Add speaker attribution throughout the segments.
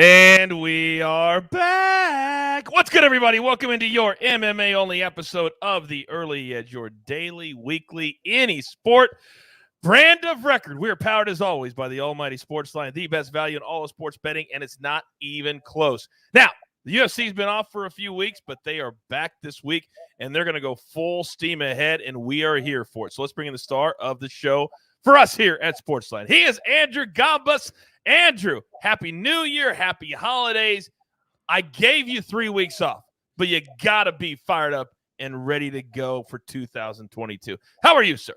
Speaker 1: And we are back. What's good, everybody? Welcome into your MMA-only episode of The Early Edge, your daily, weekly, any sport brand of record. We are powered, as always, by the almighty SportsLine, the best value in all of sports betting, and it's not even close. Now, the UFC's been off for a few weeks, but they are back this week, and they're going to go full steam ahead, and we are here for it. So let's bring in the star of the show for us here at SportsLine. He is Andrew Gombas. Andrew, happy New Year, happy holidays. I gave you 3 weeks off, but you got to be fired up and ready to go for 2022. How are you, sir?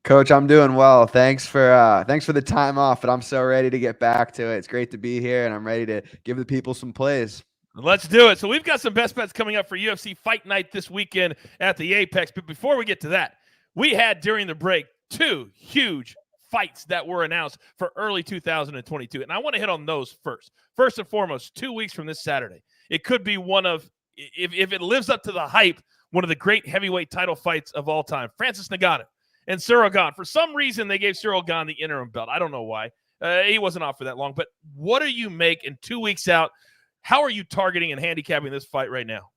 Speaker 2: Coach, I'm doing well. Thanks for the time off, but I'm so ready to get back to it. It's great to be here, and I'm ready to give the people some plays.
Speaker 1: Let's do it. So we've got some best bets coming up for UFC Fight Night this weekend at the Apex. But before we get to that, we had during the break 2 huge fights that were announced for early 2022. And I want to hit on those first. First and foremost, 2 weeks from this Saturday. It could be one of, if it lives up to the hype, one of the great heavyweight title fights of all time. Francis Ngannou and Cyril Gane. For some reason, they gave Cyril Gane the interim belt. I don't know why. He wasn't off for that long. But what do you make in 2 weeks out? How are you targeting and handicapping this fight right now?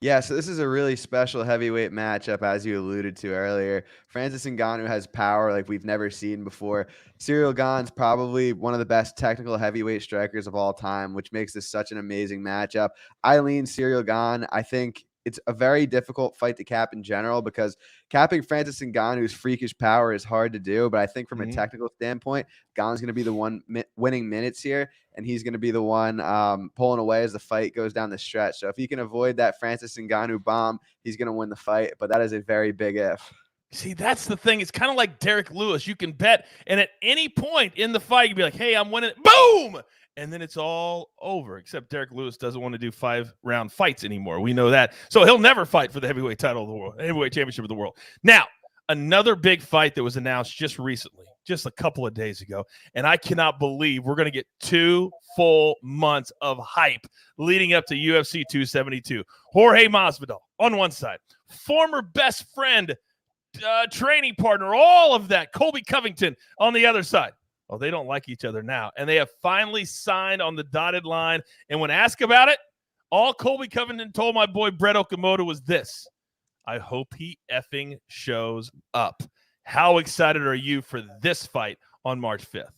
Speaker 2: Yeah, so this is a really special heavyweight matchup, as you alluded to earlier. Francis Ngannou has power like we've never seen before. Cyril Gane's probably one of the best technical heavyweight strikers of all time, which makes this such an amazing matchup. I lean Cyril Gane. I think it's a very difficult fight to cap in general because capping Francis Ngannou's freakish power is hard to do. But I think from a technical standpoint, Gane's going to be the one winning minutes here, and he's going to be the one pulling away as the fight goes down the stretch. So if he can avoid that Francis Ngannou bomb, he's going to win the fight. But that is a very big if.
Speaker 1: See, that's the thing. It's kind of like Derek Lewis. You can bet, and at any point in the fight, you can be like, hey, I'm winning. Boom! And then it's all over, except Derek Lewis doesn't want to do 5-round fights anymore. We know that. So he'll never fight for the heavyweight title of the world, heavyweight championship of the world. Now, another big fight that was announced just recently, just a couple of days ago, and I cannot believe we're going to get 2 full months of hype leading up to UFC 272. Jorge Masvidal on one side, former best friend, training partner, all of that, Colby Covington on the other side. Oh, they don't like each other now. And they have finally signed on the dotted line. And when asked about it, all Colby Covington told my boy Brett Okamoto was this: I hope he effing shows up. How excited are you for this fight on March 5th?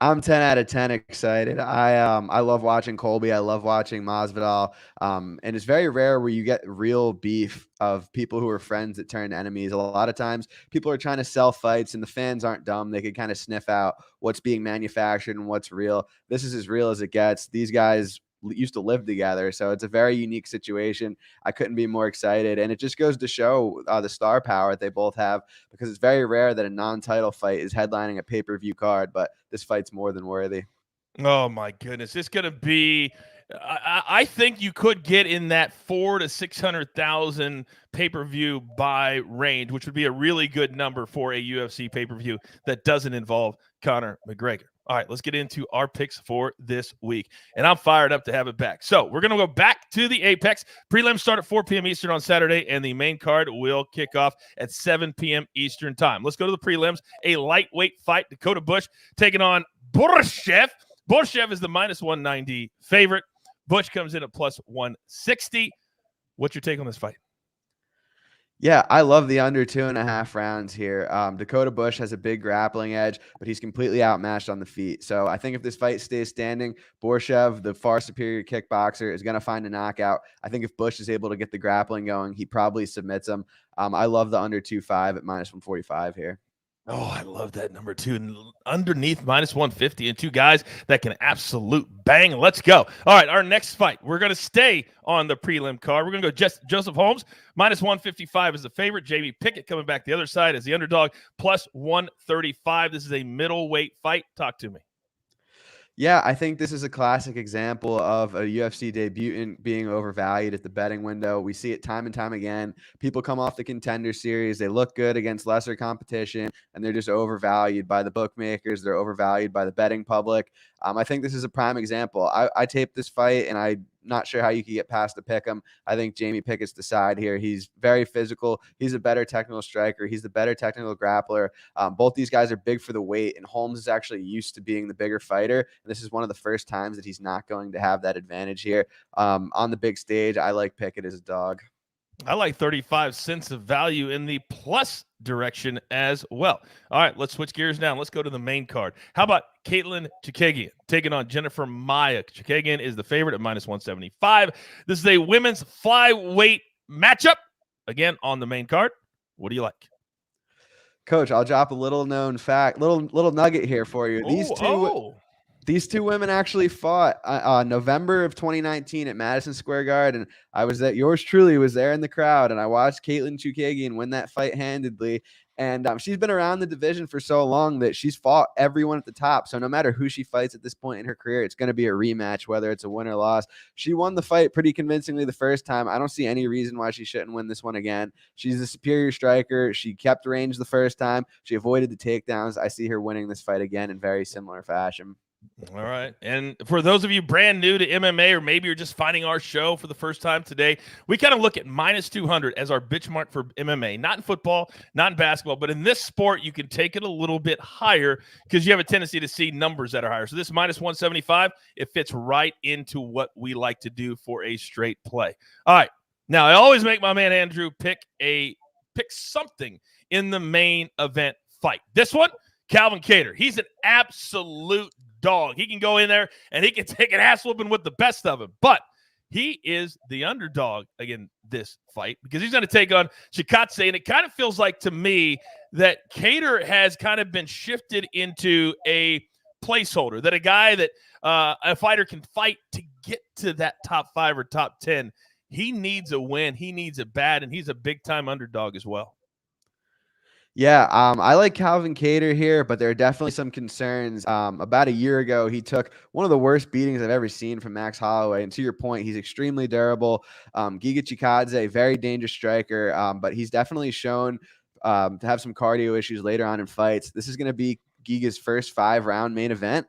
Speaker 2: I'm 10 out of 10 excited. I love watching Colby. I love watching Masvidal. And it's very rare where you get real beef of people who are friends that turn enemies. A lot of times people are trying to sell fights, and the fans aren't dumb. They can kind of sniff out what's being manufactured and what's real. This is as real as it gets. These guys used to live together, so it's a very unique situation. I couldn't be more excited, and it just goes to show the star power that they both have, because it's very rare that a non-title fight is headlining a pay-per-view card, but this fight's more than worthy.
Speaker 1: Oh my goodness, it's going to be, I think you could get in that 400,000 to 600,000 pay-per-view buy range, which would be a really good number for a UFC pay-per-view that doesn't involve Conor McGregor. All right, let's get into our picks for this week. And I'm fired up to have it back. So we're going to go back to the Apex. Prelims start at 4 p.m. Eastern on Saturday, and the main card will kick off at 7 p.m. Eastern time. Let's go to the prelims. A lightweight fight. Dakota Bush taking on Borshev. Borshev is the minus 190 favorite. Bush comes in at plus 160. What's your take on this fight?
Speaker 2: Yeah, I love the under 2.5 rounds here. Dakota Bush has a big grappling edge, but he's completely outmatched on the feet. So I think if this fight stays standing, Borshev, the far superior kickboxer, is going to find a knockout. I think if Bush is able to get the grappling going, he probably submits him. I love the under 2.5 at minus 145 here.
Speaker 1: Oh, I love that number 2. Underneath minus 150 and 2 guys that can absolute bang. Let's go. All right, our next fight. We're going to stay on the prelim card. We're going to go Joseph Holmes. Minus 155 is the favorite. Jamie Pickett coming back the other side as the underdog. Plus 135. This is a middleweight fight. Talk to me.
Speaker 2: Yeah, I think this is a classic example of a UFC debutant being overvalued at the betting window. We see it time and time again. People come off the Contender Series. They look good against lesser competition, and they're just overvalued by the bookmakers. They're overvalued by the betting public. I think this is a prime example. I taped this fight, and I'm not sure how you could get past the pick 'em. I think Jamie Pickett's the side here. He's very physical. He's a better technical striker. He's the better technical grappler. Both these guys are big for the weight, and Holmes is actually used to being the bigger fighter. And this is one of the first times that he's not going to have that advantage here. On the big stage, I like Pickett as a dog.
Speaker 1: I like 35 cents of value in the plus direction as well. All right, let's switch gears now. Let's go to the main card. How about Caitlin Chikadze taking on Jennifer Maia? Chikadze is the favorite at -175. This is a women's flyweight matchup. Again, on the main card. What do you like?
Speaker 2: Coach, I'll drop a little known fact, little nugget here for you. These two women actually fought November of 2019 at Madison Square Garden. I was there. Yours truly was there in the crowd, and I watched Caitlin Chikadze win that fight handedly. And she's been around the division for so long that she's fought everyone at the top. So no matter who she fights at this point in her career, it's going to be a rematch, whether it's a win or loss. She won the fight pretty convincingly the first time. I don't see any reason why she shouldn't win this one again. She's a superior striker. She kept range the first time. She avoided the takedowns. I see her winning this fight again in very similar fashion.
Speaker 1: All right. And for those of you brand new to MMA, or maybe you're just finding our show for the first time today, we kind of look at -200 as our benchmark for MMA. Not in football, not in basketball, but in this sport, you can take it a little bit higher because you have a tendency to see numbers that are higher. So this -175, it fits right into what we like to do for a straight play. All right. Now, I always make my man Andrew pick something in the main event fight. This one, Calvin Kattar. He's an absolute dog. He can go in there and he can take an ass whooping with the best of them. But he is the underdog again this fight because he's going to take on Chikadze. And it kind of feels like to me that Kattar has kind of been shifted into a placeholder, that a guy that a fighter can fight to get to that top 5 or top 10. He needs a win. He needs it bad, and he's a big-time underdog as well.
Speaker 2: Yeah, I like Calvin Kattar here, but there are definitely some concerns. About a year ago, he took one of the worst beatings I've ever seen from Max Holloway. And to your point, he's extremely durable. Giga Chikadze, a very dangerous striker, but he's definitely shown to have some cardio issues later on in fights. This is going to be Giga's first 5-round main event.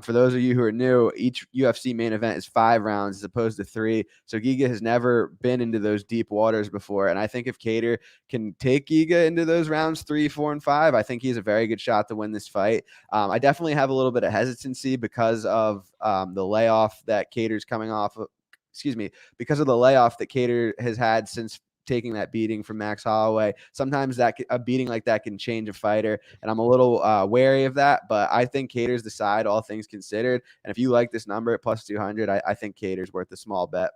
Speaker 2: For those of you who are new, each UFC main event is 5 rounds as opposed to 3. So Giga has never been into those deep waters before. And I think if Kattar can take Giga into those rounds 3, 4, and 5, I think he has a very good shot to win this fight. I definitely have a little bit of hesitancy because of the layoff that Kattar's coming off of. Because of the layoff that Kattar has had since taking that beating from Max Holloway. Sometimes a beating like that can change a fighter, and I'm a little wary of that, but I think Kattar's the side, all things considered. And if you like this number at +200, I think Kattar's worth a small bet.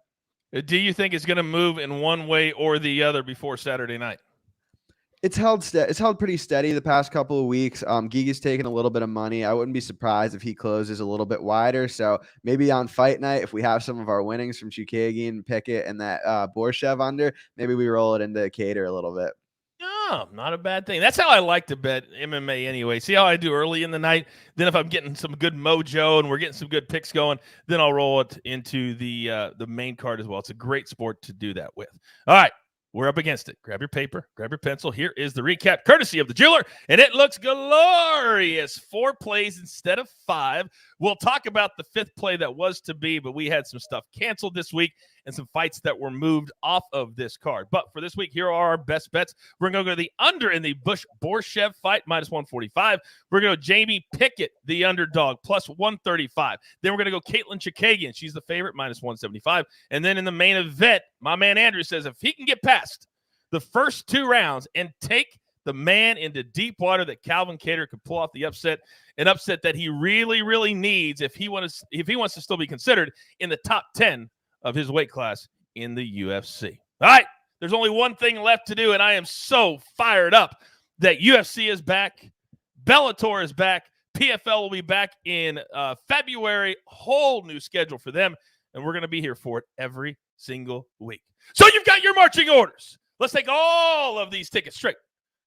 Speaker 1: Do you think it's going to move in one way or the other before Saturday night?
Speaker 2: It's held pretty steady the past couple of weeks. Giga's taken a little bit of money. I wouldn't be surprised if he closes a little bit wider. So maybe on fight night, if we have some of our winnings from Chikadze and Pickett and that Borshev under, maybe we roll it into Kattar a little bit.
Speaker 1: No, not a bad thing. That's how I like to bet MMA anyway. See how I do early in the night? Then if I'm getting some good mojo and we're getting some good picks going, then I'll roll it into the main card as well. It's a great sport to do that with. All right. We're up against it. Grab your paper, grab your pencil. Here is the recap, courtesy of the jeweler, and it looks glorious. 4 plays instead of 5. We'll talk about the 5th play that was to be, but we had some stuff canceled this week and some fights that were moved off of this card. But for this week, here are our best bets. We're going to go to the under in the Borshev fight, -145. We're going to go Jamie Pickett, the underdog, +135. Then we're going to go Caitlin Chikadze. She's the favorite, -175. And then in the main event, my man Andrew says if he can get past the first 2 rounds and take the man into deep water, that Calvin Kattar could pull off the upset, an upset that he really, really needs if he wants to still be considered in the top 10 of his weight class in the UFC. All right, there's only one thing left to do, and I am so fired up that UFC is back, Bellator is back, PFL will be back in February, whole new schedule for them, and we're going to be here for it every single week. So you've got your marching orders. Let's take all of these tickets straight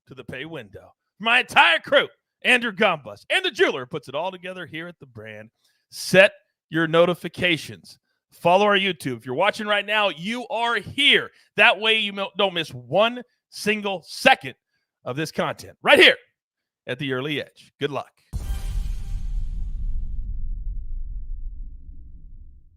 Speaker 1: to the pay window. My entire crew, Andrew Gombas, and the jeweler puts it all together here at the brand. Set your notifications. Follow our YouTube. If you're watching right now, you are here. That way you don't miss one single second of this content right here at the Early Edge. Good luck.